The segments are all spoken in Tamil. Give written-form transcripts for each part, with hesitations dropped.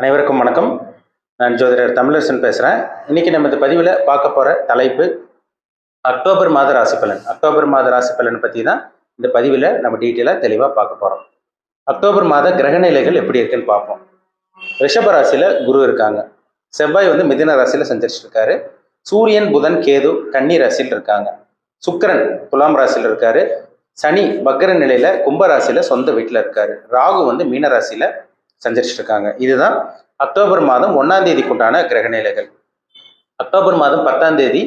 அனைவருக்கும் வணக்கம். நான் ஜோதிடர் தமிழரசன் பேசுகிறேன். இன்றைக்கி நம்ம இந்த பதிவில் பார்க்க போகிற தலைப்பு அக்டோபர் மாத ராசி பலன். அக்டோபர் மாத ராசி பலன் பற்றி தான் இந்த பதிவில் நம்ம டீட்டெயிலாக தெளிவாக பார்க்க போகிறோம். அக்டோபர் மாத கிரகநிலைகள் எப்படி இருக்குன்னு பார்ப்போம். ரிஷப ராசியில் குரு இருக்காங்க. செவ்வாய் மிதுன ராசியில் சஞ்சரிச்சுட்டு இருக்காரு. சூரியன், புதன், கேது கன்னி ராசியில் இருக்காங்க. சுக்கிரன் துலாம் ராசியில் இருக்காரு. சனி வக்ர நிலையில் கும்ப ராசியில் சொந்த வீட்டில் இருக்காரு. ராகு மீன ராசியில் சஞ்சரிச்சுட்டு இருக்காங்க. இதுதான் அக்டோபர் மாதம் 1ஆம் தேதிக்குண்டான கிரகநிலைகள். அக்டோபர் மாதம் 10ஆம் தேதி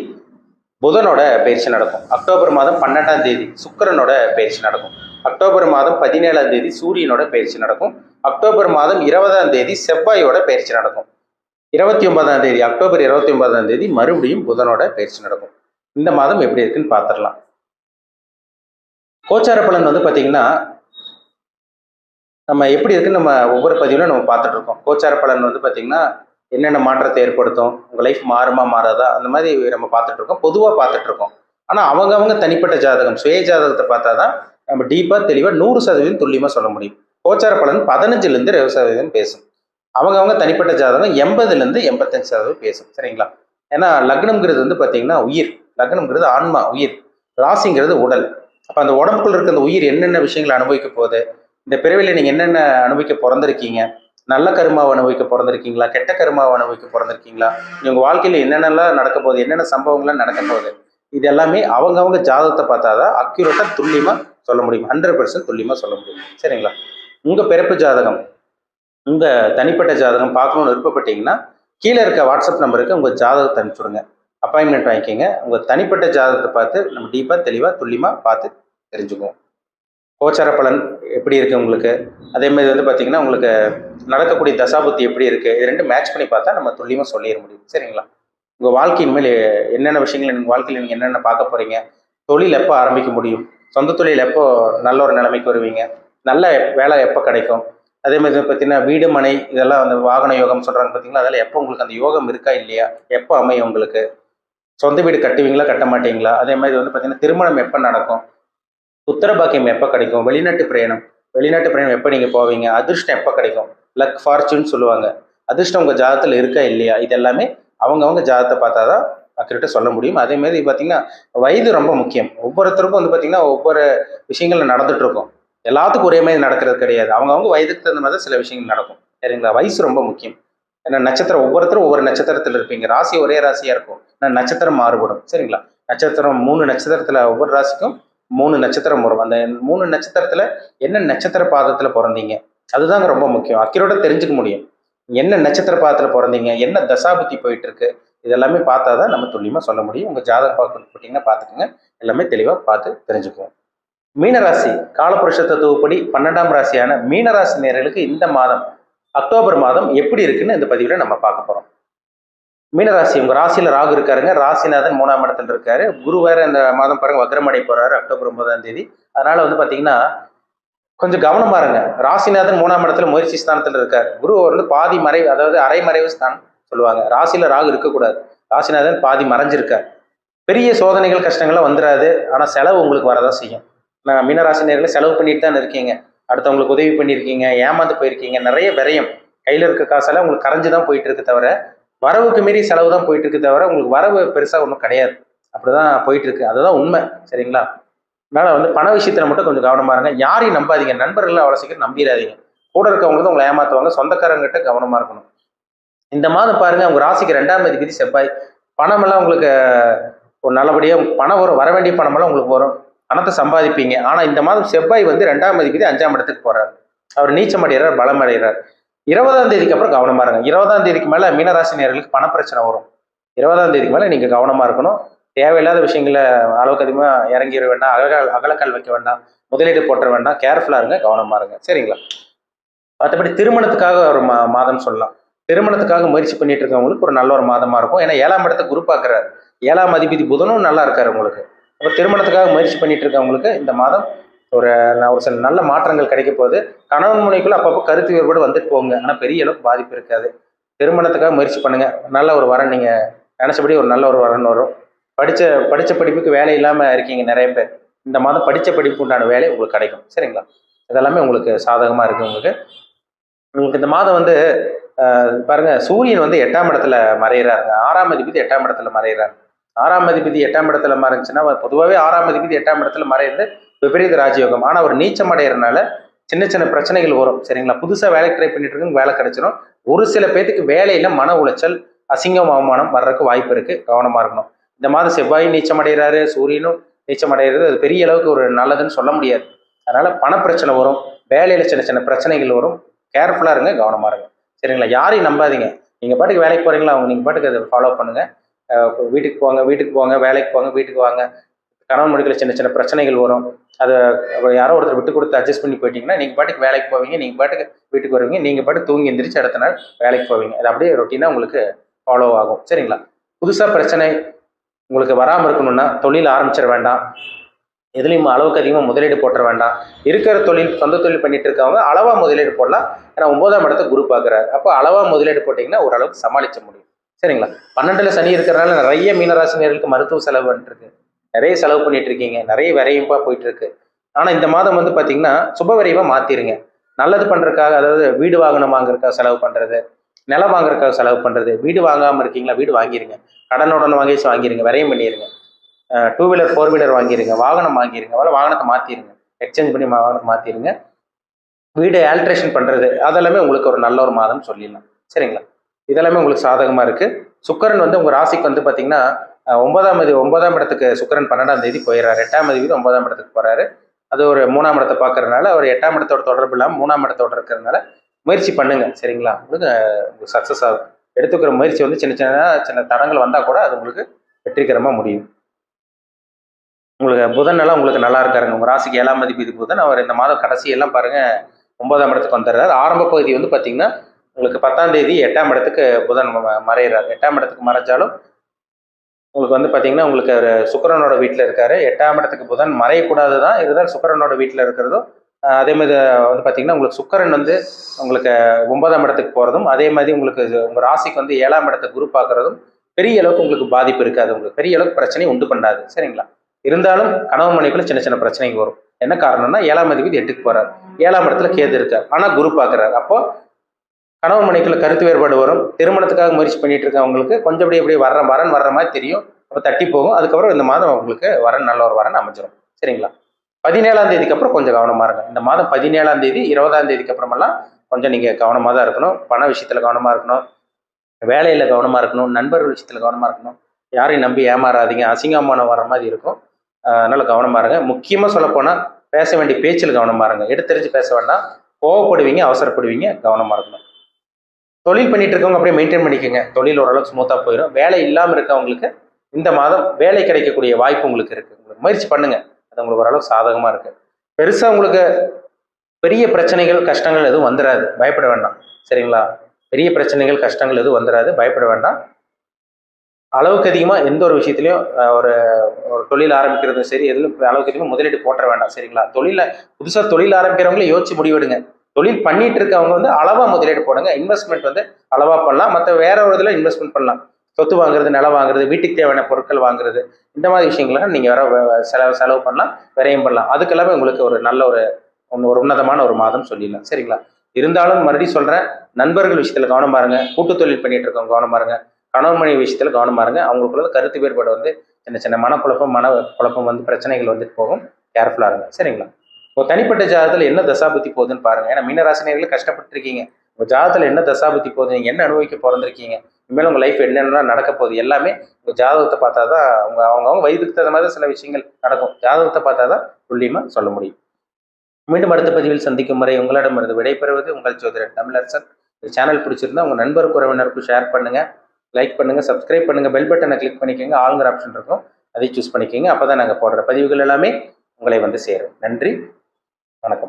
புதனோட பயிற்சி நடக்கும். அக்டோபர் மாதம் 12ஆம் தேதி சுக்கிரனோட பயிற்சி நடக்கும். அக்டோபர் மாதம் 17ஆம் தேதி சூரியனோட பயிற்சி நடக்கும். அக்டோபர் மாதம் 20ஆம் தேதி செவ்வாயோட பயிற்சி நடக்கும். 29ஆம் தேதி அக்டோபர் 29ஆம் தேதி மறுபடியும் புதனோட பயிற்சி நடக்கும். இந்த மாதம் எப்படி இருக்குன்னு பார்த்துடலாம். கோச்சார பலன் பார்த்தீங்கன்னா நம்ம எப்படி இருக்குன்னு நம்ம ஒவ்வொரு பதிவிலும் நம்ம பார்த்துட்டு இருக்கோம். கோச்சார பலன் பார்த்தீங்கன்னா என்னென்ன மாற்றத்தை ஏற்படுத்தும், உங்கள் லைஃப் மாறுமா மாறாதா, அந்த மாதிரி நம்ம பார்த்துட்டு இருக்கோம். பொதுவாக பார்த்துட்டு இருக்கோம். ஆனால் அவங்க தனிப்பட்ட ஜாதகம், சுய ஜாதகத்தை பார்த்தா தான் நம்ம டீப்பாக தெளிவாக 100% துல்லியமாக சொல்ல முடியும். கோச்சார பலன் 15லேருந்து 20% பேசும். அவங்க தனிப்பட்ட ஜாதகம் 80லேருந்து 85% பேசும். சரிங்களா? ஏன்னா லக்னம்ங்கிறது பார்த்தீங்கன்னா உயிர். லக்னம்ங்கிறது ஆன்மா, உயிர். ராசிங்கிறது உடல். அப்போ அந்த உடம்புக்குள்ள இருக்க அந்த உயிர் என்னென்ன விஷயங்களை அனுபவிக்க போகுது, இந்த பிறவியில் நீங்கள் என்னென்ன அனுபவிக்க பிறந்திருக்கீங்க, நல்ல கருமாவை அனுபவிக்க பிறந்திருக்கீங்களா, கெட்ட கருமாவை அனுபவிக்க பிறந்திருக்கீங்களா, உங்கள் வாழ்க்கையில் என்னென்னலாம் நடக்க போகுது, என்னென்ன சம்பவங்கள்லாம் நடக்க போகுது, இது எல்லாமே அவங்க ஜாதகத்தை பார்த்தா தான் அக்யூரேட்டாக துல்லியமாக சொல்ல முடியும். 100% துல்லியமாக சொல்ல முடியும். சரிங்களா? உங்கள் பிறப்பு ஜாதகம், உங்கள் தனிப்பட்ட ஜாதகம் பார்க்கணுன்னு விருப்பப்பட்டீங்கன்னா கீழே இருக்க வாட்ஸ்அப் நம்பருக்கு உங்கள் ஜாதகத்தை அனுப்பிச்சுடுங்க. அப்பாயின்மெண்ட் வாங்கிக்கிங்க. உங்கள் தனிப்பட்ட ஜாதகத்தை பார்த்து நம்ம டீப்பாக தெளிவாக துல்லியமாக பார்த்து தெரிஞ்சுக்குவோம். கோச்சார பலன் எப்படி இருக்குது உங்களுக்கு, அதே மாதிரி பார்த்தீங்கன்னா உங்களுக்கு நடக்கக்கூடிய தசாபுத்தி எப்படி இருக்குது, இது ரெண்டும் மேட்ச் பண்ணி பார்த்தா நம்ம துல்லியமாக சொல்லிட முடியும். சரிங்களா? உங்கள் வாழ்க்கையின் மேல் என்னென்ன விஷயங்கள் உங்கள் வாழ்க்கையில் நீங்கள் என்னென்ன பார்க்க போகிறீங்க, தொழில் எப்போ ஆரம்பிக்க முடியும், சொந்த தொழில் எப்போ நல்ல ஒரு நிலைமைக்கு வருவீங்க, நல்ல வேலை எப்போ கிடைக்கும், அதே மாதிரி பார்த்தீங்கன்னா வீடு மனை இதெல்லாம் வாகன யோகம் சொல்கிறாங்க பார்த்தீங்களா, அதெல்லாம் எப்போ உங்களுக்கு அந்த யோகம் இருக்கா இல்லையா, எப்போ அமையும், உங்களுக்கு சொந்த வீடு கட்டுவீங்களா கட்ட மாட்டீங்களா, அதே மாதிரி பார்த்தீங்கன்னா திருமணம் எப்போ நடக்கும், உத்தரபாக்கியம் எப்போ கிடைக்கும், வெளிநாட்டு பிரயாணம் எப்போ நீங்கள் போவீங்க, அதிர்ஷ்டம் எப்போ கிடைக்கும், லக் ஃபார்ச்சூன் சொல்லுவாங்க, அதிர்ஷ்டம் உங்கள் ஜாதகத்தில் இருக்கா இல்லையா, இது எல்லாமே அவங்க ஜாதகத்தை பார்த்தா தான் அக்யூரேட்டாக சொல்ல முடியும். அதே மாதிரி பார்த்தீங்கன்னா வயது ரொம்ப முக்கியம். ஒவ்வொருத்தருக்கும் பார்த்தீங்கன்னா ஒவ்வொரு விஷயங்கள் நடந்துட்டு இருக்கும். எல்லாத்துக்கும் ஒரே மாதிரி நடக்கிறது கிடையாது. அவங்க வயதுக்கு தகுந்த மாதிரி சில விஷயங்கள் நடக்கும். சரிங்களா? வயசு ரொம்ப முக்கியம். ஏன்னா நட்சத்திரம் ஒவ்வொருத்தரும் ஒவ்வொரு நட்சத்திரத்தில் இருப்பீங்க. ராசி ஒரே ராசியாக இருக்கும், ஆனால் நட்சத்திரம் மாறுபடும். சரிங்களா? நட்சத்திரம் 3 நட்சத்திரத்தில் ஒவ்வொரு ராசிக்கும் 3 நட்சத்திரம் வரும். அந்த 3 நட்சத்திரத்தில் என்ன நட்சத்திர பாதத்தில் பிறந்தீங்க அதுதாங்க ரொம்ப முக்கியம். அக்யூரேட்டாக தெரிஞ்சுக்க முடியும். என்ன நட்சத்திர பாதத்தில் பிறந்தீங்க, என்ன தசாபுத்தி போயிட்டு இருக்கு, இதெல்லாமே பார்த்தா தான் நம்ம துல்லியமாக சொல்ல முடியும். உங்கள் ஜாதகம் போட்டிங்கன்னா பார்த்துக்கோங்க, எல்லாமே தெளிவாக பார்த்து தெரிஞ்சுக்குவோம். மீனராசி காலபுருஷ தத்துவப்படி 12ஆம் ராசியான மீனராசி நேயர்களுக்கு இந்த மாதம் அக்டோபர் மாதம் எப்படி இருக்குன்னு இந்த பதிவில் நம்ம பார்க்க போகிறோம். மீனராசி, உங்க ராசியில ராகு இருக்காருங்க. ராசிநாதன் 3ஆம் இடத்துல இருக்காரு. குரு வேற இந்த மாதம் பாருங்க வக்ரமடை போறாரு அக்டோபர் 9ஆம் தேதி. அதனால பாத்தீங்கன்னா கொஞ்சம் கவனமா இருங்க. ராசிநாதன் 3ஆம் இடத்துல முயற்சி ஸ்தானத்துல இருக்காரு. குரு பாதி மறைவு, அதாவது அரை மறைவு ஸ்தானம் சொல்லுவாங்க. ராசியில ராகு இருக்கக்கூடாது. ராசிநாதன் பாதி மறைஞ்சிருக்காரு. பெரிய சோதனைகள் கஷ்டங்கள்லாம் வந்துடாது, ஆனா செலவு உங்களுக்கு வரதான் செய்யும். நான் மீனராசி நேர்களை செலவு பண்ணிட்டு தான் இருக்கீங்க. அடுத்தவங்களுக்கு உதவி பண்ணியிருக்கீங்க, ஏமாந்து போயிருக்கீங்க, நிறைய விரயம். கையில இருக்க காசெல்லாம் உங்களுக்கு கரைஞ்சுதான் போயிட்டு இருக்கு தவிர வரவுக்கு மீறி செலவு தான் போயிட்டு இருக்கு தவிர உங்களுக்கு வரவு பெருசா ஒன்றும் கிடையாது. அப்படிதான் போயிட்டு இருக்கு. அதுதான் உண்மை. சரிங்களா? அதனால பண விஷயத்துல மட்டும் கொஞ்சம் கவனமா இருங்க. யாரையும் நம்பாதீங்க. நண்பர்கள் அவ்வளோ சீக்கிரம் நம்பிடாதீங்க. கூட இருக்கவங்க தான் உங்களை ஏமாத்துவாங்க. சொந்தக்காரங்கிட்ட கவனமா இருக்கணும். இந்த மாதம் பாருங்க, உங்க ராசிக்கு 2ஆம் அதிபதி செவ்வாய். பணமெல்லாம் உங்களுக்கு ஒரு நல்லபடியாக பணம் வரும். வர வேண்டிய பணமெல்லாம் உங்களுக்கு வரும். பணத்தை சம்பாதிப்பீங்க. ஆனா இந்த மாதம் செவ்வாய் 2ஆம் அதிபதி 5ஆம் இடத்துக்கு போறாரு. அவர் நீச்சம் அடைகிறார், பலம் அடைகிறார். 20ஆம் தேதிக்கு அப்புறம் கவனமா இருங்க. 20ஆம் தேதிக்கு மேல மீனராசி நேயர்களுக்கு பண பிரச்சனை வரும். 20ஆம் தேதிக்கு மேல நீங்க கவனமா இருக்கணும். தேவையில்லாத விஷயங்களை அளவுக்கு அதிகமா இறங்கிட வேண்டாம். அகலக்கால் வைக்க வேண்டாம். முதலீடு போட்ட வேண்டாம். கேர்ஃபுல்லா இருங்க, கவனமா இருங்க. சரிங்களா? மற்றபடி திருமணத்துக்காக ஒரு மாதம் சொல்லலாம். திருமணத்துக்காக முயற்சி பண்ணிட்டு இருக்கவங்களுக்கு ஒரு நல்ல ஒரு மாதமா இருக்கும். ஏன்னா 7ஆம் இடத்தை குரு பார்க்கிறார். 7ஆம் அதிபதி புதனும் நல்லா இருக்காரு உங்களுக்கு. அப்போ திருமணத்துக்காக முயற்சி பண்ணிட்டு இருக்கவங்களுக்கு இந்த மாதம் ஒரு சில நல்ல மாற்றங்கள் கிடைக்க போகுது. கணவன் முனைக்குள்ள அப்பப்போ கருத்து வேறுபாடு வந்துட்டு போங்க, ஆனால் பெரிய அளவுக்கு பாதிப்பு இருக்காது. திருமணத்துக்காக முயற்சி பண்ணுங்க. நல்ல ஒரு வரன், நீங்க நினைச்சபடி ஒரு நல்ல ஒரு வரன் வரும். படிச்ச படிப்புக்கு வேலை இல்லாம இருக்கீங்க நிறைய பேர். இந்த மாதம் படிச்ச படிப்புக்கு உண்டான வேலை உங்களுக்கு கிடைக்கும். சரிங்களா? இதெல்லாமே உங்களுக்கு சாதகமா இருக்கு. உங்களுக்கு இந்த மாதம் பாருங்க, சூரியன் வந்து 8ஆம் இடத்துல மறைகிறாருங்க. 6ஆம் அதிபதி 8ஆம் இடத்துல மறைகிறார். 6ஆம் அதிபதி 8ஆம் இடத்துல மறைஞ்சுன்னா, பொதுவாகவே 6ஆம் அதிபதி 8ஆம் இடத்துல மறையிறது விபரீத ராஜயோகம். ஆனால் அவர் நீச்சம் அடைகிறதுனால சின்ன சின்ன பிரச்சனைகள் வரும். சரிங்களா? புதுசாக வேலைக்கு ட்ரை பண்ணிட்டு இருக்கு, வேலை கிடைச்சிடும். ஒரு சில பேத்துக்கு வேலையில மன உளைச்சல், அசிங்கம், அவமானம் வர்றதுக்கு வாய்ப்பு இருக்கு. கவனமா இருக்கணும். இந்த மாதம் செவ்வாயும் நீச்சம் அடைகிறாரு, சூரியனும் நீச்சம் அடைகிறது. அது பெரிய அளவுக்கு ஒரு நல்லதுன்னு சொல்ல முடியாது. அதனால பணப்பிரச்சனை வரும், வேலையில சின்ன சின்ன பிரச்சனைகள் வரும். கேர்ஃபுல்லா இருங்க, கவனமா இருங்க. சரிங்களா? யாரையும் நம்பாதீங்க. நீங்க பாட்டுக்கு வேலைக்கு போறீங்களா, அவங்க நீங்க பாட்டுக்கு அதை ஃபாலோ பண்ணுங்க. வீட்டுக்கு போங்க, வேலைக்கு போங்க, வீட்டுக்கு வாங்க. கணவன் மனைவிக்குள்ள சின்ன சின்ன பிரச்சனைகள் வரும். அதை யாரோ ஒருத்தர் விட்டு கொடுத்து அட்ஜஸ்ட் பண்ணி போயிட்டீங்கன்னா, நீங்க பாட்டுக்கு வேலைக்கு போவீங்க, நீங்க பாட்டுக்கு வீட்டுக்கு வருவீங்க, நீங்க பாட்டுக்கு தூங்கி எந்திரிச்சு அடுத்த நாள் வேலைக்கு போவீங்க. அது அப்படியே ரொட்டீனா உங்களுக்கு ஃபாலோ ஆகும். சரிங்களா? புதுசா பிரச்சனை உங்களுக்கு வராமல் இருக்கணும்னா தொழில் ஆரம்பிச்சிட வேண்டாம். எதுலையும் அளவுக்கு அதிகமாக முதலீடு போட்டுற வேண்டாம். இருக்கிற தொழில், சொந்த தொழில் பண்ணிட்டு இருக்கவங்க அளவா முதலீடு போடலாம். ஏன்னா 9ஆம் இடத்த குரு பார்க்குறாரு. அப்போ அளவா முதலீடு போட்டிங்கன்னா ஓரளவுக்கு சமாளிக்க முடியும். சரிங்களா? 12ல் சனி இருக்கிறனால நிறைய மீனராசினியர்களுக்கு மருத்துவ செலவு பண்ணிட்டு இருக்கு, நிறைய செலவு பண்ணிட்டு இருக்கீங்க, நிறைய விரைவா போயிட்டு இருக்கு. ஆனால் இந்த மாதம் வந்து பார்த்தீங்கன்னா சுப விரைவாக மாற்றிடுங்க. நல்லது பண்ணுறதுக்காக, அதாவது வீடு வாகனம் வாங்குறதுக்காக செலவு பண்ணுறது, நிலம் வாங்குறதுக்காக செலவு பண்ணுறது. வீடு வாங்காமல் இருக்கீங்களா, வீடு வாங்கிருங்க. கடனுடன் வாங்கிருங்க, விரையும் பண்ணிடுங்க. 2 வீலர் 4 வீலர் வாங்கிருங்க, வாகனம் வாங்கிருங்க, அவ்வளோ வாகனத்தை மாற்றிடுங்க, எக்ஸ்சேஞ்ச் பண்ணி வாகனத்தை மாற்றிடுங்க. வீடு ஆல்ட்ரேஷன் பண்ணுறது, அதெல்லாமே உங்களுக்கு ஒரு நல்ல ஒரு மாதம் சொல்லிடலாம். சரிங்களா? இதெல்லாமே உங்களுக்கு சாதகமாக இருக்குது. சுக்கரன் வந்து உங்கள் ராசிக்கு வந்து பார்த்தீங்கன்னா 9ஆம் இடத்துக்கு சுக்கரன் 12ஆம் தேதி போயிடுறாரு. 8ஆம் தேதி 9ஆம் இடத்துக்கு போகிறாரு. அது ஒரு 3ஆம் இடத்தை பார்க்கறதுனால அவர் 8ஆம் இடத்தோட தொடர்பு இல்லாமல் 3ஆம் இடத்தோட இருக்கிறதுனால முயற்சி பண்ணுங்க. சரிங்களா? உங்களுக்கு சக்ஸஸ் ஆகும். எடுத்துக்கிற முயற்சி வந்து சின்ன தடங்கள் வந்தால் கூட அது உங்களுக்கு வெற்றிகரமாக முடியும். உங்களுக்கு புதன் எல்லாம் உங்களுக்கு நல்லா இருக்காருங்க. உங்கள் ராசிக்கு 7ஆம் அதிபதி புதன். அவர் இந்த மாதம் கடைசி எல்லாம் பாருங்க 9ஆம் இடத்துக்கு வந்துடுறாரு. ஆரம்ப பகுதி வந்து பார்த்தீங்கன்னா உங்களுக்கு 10ஆம் தேதி 8ஆம் இடத்துக்கு புதன் மறைகிறார். 8ஆம் இடத்துக்கு மறைஞ்சாலும் உங்களுக்கு வந்து பார்த்தீங்கன்னா உங்களுக்கு சுக்கிரனோட வீட்டில் இருக்காரு. 8ஆம் இடத்துக்கு புதன் மறையக்கூடாது தான், இருந்தாலும் சுக்கிரனோட வீட்டில் இருக்கிறதும் அதே மாதிரி வந்து பார்த்தீங்கன்னா உங்களுக்கு சுக்கிரன் வந்து உங்களுக்கு 9ஆம் இடத்துக்கு போகிறதும், அதே மாதிரி உங்களுக்கு உங்கள் ராசிக்கு வந்து 7ஆம் இடத்தை குரு பார்க்கறதும் பெரிய அளவுக்கு உங்களுக்கு பாதிப்பு இருக்காது. உங்களுக்கு பெரிய அளவுக்கு பிரச்சனையை உண்டு பண்ணாது. சரிங்களா? இருந்தாலும் கணவன் மனைவிக்குள்ள சின்ன சின்ன பிரச்சனைகள் வரும். என்ன காரணம்னா 7ஆம் அதிபதி 8க்கு போறாரு, 7ஆம் இடத்துல கேது இருக்கார், ஆனால் குரு பார்க்குறாரு. அப்போ கணவன் மனைவிக்குள்ள கருத்து வேறுபாடு வரும். திருமணத்துக்காக முயற்சி பண்ணிட்டு இருக்கவங்களுக்கு கொஞ்சம் அப்படியே வரன் வர்ற மாதிரி தெரியும். அப்போ தட்டி போகும். அதுக்கப்புறம் இந்த மாதம் உங்களுக்கு வரன் நல்ல ஒரு வரன் அமைஞ்சிடும். சரிங்களா? 17ஆம் தேதிக்கு அப்புறம் கொஞ்சம் கவனமா இருங்க. இந்த மாதம் 17ஆம் தேதி 20ஆம் தேதிக்கு அப்புறமெல்லாம் கொஞ்சம் நீங்க கவனமா தான் இருக்கணும். பண விஷயத்துல கவனமா இருக்கணும், வேலையில கவனமா இருக்கணும், நண்பர்கள் விஷயத்துல கவனமா இருக்கணும். யாரையும் நம்பி ஏமாறாதீங்க, அசிங்கமானம் வர்ற மாதிரி இருக்கும். அதனால கவனமா இருங்க. முக்கியமா சொல்ல போனா பேச வேண்டிய பேச்சில் கவனமா இருங்க. எடுத்தெறிஞ்சு பேச வேண்டாம். கோவப்படுவீங்க, அவசரப்படுவீங்க, கவனமா இருக்கணும். தொழில் பண்ணிட்டு இருக்கவங்க அப்படியே மெயின்டைன் பண்ணிக்கோங்க. தொழில் ஓரளவுக்கு ஸ்மூத்தா போயிடும். வேலை இல்லாமல் இருக்கவங்களுக்கு இந்த மாதம் வேலை கிடைக்கக்கூடிய வாய்ப்பு உங்களுக்கு இருக்கு. உங்களுக்கு முயற்சி பண்ணுங்க. அது உங்களுக்கு ஓரளவுக்கு சாதகமா இருக்கு. பெருசா உங்களுக்கு பெரிய பிரச்சனைகள், கஷ்டங்கள் எதுவும் வந்துடாது, பயப்பட வேண்டாம். சரிங்களா? பெரிய பிரச்சனைகள், கஷ்டங்கள் எதுவும் வந்துடாது, பயப்பட வேண்டாம். அளவுக்கு அதிகமாக எந்த ஒரு விஷயத்துலையும் ஒரு ஒரு தொழில் ஆரம்பிக்கிறதும் சரி, எதுவும் அளவுக்கு அதிகமாக முதலீடு போட்டுற வேண்டாம். சரிங்களா? புதுசாக தொழில் ஆரம்பிக்கிறவங்களே யோசிச்சு முடிவெடுங்க. தொழில் பண்ணிட்டு இருக்கவங்க வந்து அளவா முதலீடு போடுங்க. இன்வெஸ்ட்மெண்ட் வந்து அளவா பண்ணலாம். மற்ற வேற ஒரு இதில் இன்வெஸ்ட்மெண்ட் பண்ணலாம். சொத்து வாங்குறது, நிலம் வாங்குறது, வீட்டுக்கு தேவையான பொருட்கள் வாங்குறது, இந்த மாதிரி விஷயங்கள்லாம் நீங்கள் செலவு பண்ணலாம், விரயம் பண்ணலாம். அதுக்கெல்லாமே உங்களுக்கு ஒரு நல்ல ஒரு உன்னதமான ஒரு மாதம் சொல்லிடலாம். சரிங்களா? இருந்தாலும் மறுபடியும் சொல்கிறேன், நண்பர்கள் விஷயத்தில் கவனமா இருங்க. கூட்டு தொழில் பண்ணிட்டு இருக்கவங்க கவனமா இருங்க. கணவன் மனைவி விஷயத்தில் கவனமா இருங்க. அவங்களுக்குள்ள கருத்து வேறுபாடு வந்து சின்ன சின்ன மனக்குழப்பம் வந்து பிரச்சனைகள் வந்துட்டு போகும். கேர்ஃபுல்லாக இருங்க. சரிங்களா? இப்போ தனிப்பட்ட ஜாதகத்தில் என்ன தசாபுத்தி போகுதுன்னு பாருங்க. ஏன்னா மீனராசினியர்கள் கஷ்டப்பட்டு இருக்கீங்க. உங்கள் ஜாதகத்தில் என்ன தசாபுத்தி போகுது, நீங்கள் என்ன அனுபவிக்க பிறந்திருக்கீங்க, இனிமேல் உங்கள் லைஃப் என்னென்ன நடக்க போகுது, எல்லாமே உங்கள் ஜாதகத்தை பார்த்தா தான் அவங்கவுங்க வயதுக்கு தகுந்த மாதிரி சில விஷயங்கள் நடக்கும். ஜாதகத்தை பார்த்தா தான் துல்லியமாக சொல்ல முடியும். மீண்டும் அடுத்த பதிவில் சந்திக்கும் வரை உங்களிடமிருந்து விடைபெறுவது உங்கள் ஜோதிடர் தமிழரசன். இந்த சேனல் பிடிச்சிருந்தா உங்கள் நண்பருக்கு, உறவினருக்கும் ஷேர் பண்ணுங்க, லைக் பண்ணுங்க, சப்ஸ்கிரைப் பண்ணுங்க, பெல் பட்டனை கிளிக் பண்ணிக்கோங்க. ஆளுங்கிற ஆப்ஷன் இருக்கும், அதை சூஸ் பண்ணிக்கோங்க. அப்போ தான் நாங்கள் போடுற பதிவுகள் எல்லாமே உங்களை வந்து சேரும். நன்றி, வணக்கம்.